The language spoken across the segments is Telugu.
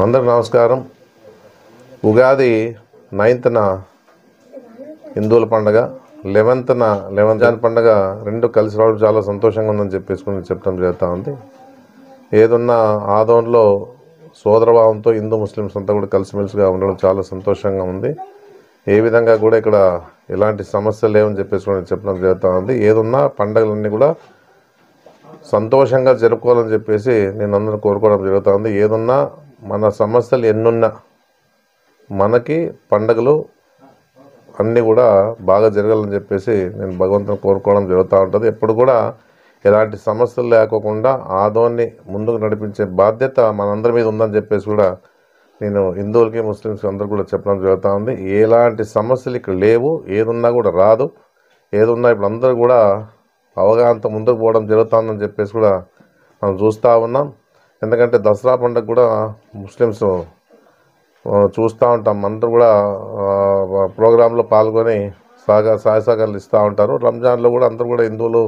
అందరికి నమస్కారం. ఉగాది 9న హిందువుల పండుగ, 11న రంజాన్ పండుగ రెండు కలిసి రావడం చాలా సంతోషంగా ఉందని చెప్పడం జరుగుతూ ఉంది. ఏదున్నా ఆదోన్లో సోదరభావంతో హిందూ ముస్లిమ్స్ అంతా కూడా కలిసిమెలిసిగా ఉండడం చాలా సంతోషంగా ఉంది. ఏ విధంగా కూడా ఇక్కడ ఎలాంటి సమస్యలు లేవని చెప్పడం జరుగుతూ ఉంది. ఏదున్నా పండుగలన్నీ కూడా సంతోషంగా జరుపుకోవాలని చెప్పేసి నేను అందరూ కోరుకోవడం జరుగుతుంది. ఏదున్నా మన సమస్యలు ఎన్నున్నా మనకి పండుగలు అన్నీ కూడా బాగా జరగాలని చెప్పేసి నేను భగవంతుని కోరుకోవడం జరుగుతూ ఉంటుంది. ఎప్పుడు కూడా ఎలాంటి సమస్యలు లేకోకుండా ఆదోన్ని ముందుకు నడిపించే బాధ్యత మనందరి మీద ఉందని చెప్పేసి కూడా నేను హిందువులకి ముస్లిమ్స్కి అందరూ కూడా చెప్పడం జరుగుతూ ఉంది. ఎలాంటి సమస్యలు ఇక్కడ లేవు, ఏదున్నా కూడా రాదు. ఏదున్నా ఇప్పుడు అందరూ కూడా అవగాహనతో ముందుకు పోవడం జరుగుతుందని చెప్పేసి కూడా మనం చూస్తూ ఉన్నాం. ఎందుకంటే దసరా పండుగ కూడా ముస్లిమ్స్ చూస్తూ ఉంటాం. అందరూ కూడా ప్రోగ్రాంలో పాల్గొని సహాయ సహకారాలు ఇస్తూ ఉంటారు. రంజాన్లో కూడా అందరూ కూడా హిందువులు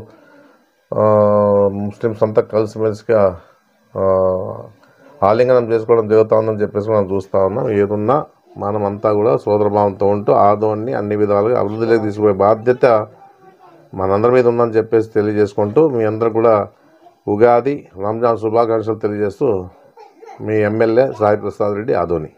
ముస్లిమ్స్ అంతా కలిసిమెలిసిగా ఆలింగనం చేసుకోవడం జరుగుతుందని చెప్పేసి మనం చూస్తూ ఉన్నాం. ఏదున్నా మనమంతా కూడా సోదరభావంతో ఉంటూ ఆదోన్ని అన్ని విధాలుగా అభివృద్ధిలోకి తీసుకుపోయే బాధ్యత మనందరి మీద ఉందని చెప్పేసి తెలియజేసుకుంటూ మీ అందరూ కూడా ఉగాది రంజాన్ శుభాకాంక్షలు తెలియజేస్తూ మీ ఎమ్మెల్యే సాయి ప్రసాద్ రెడ్డి ఆదోని.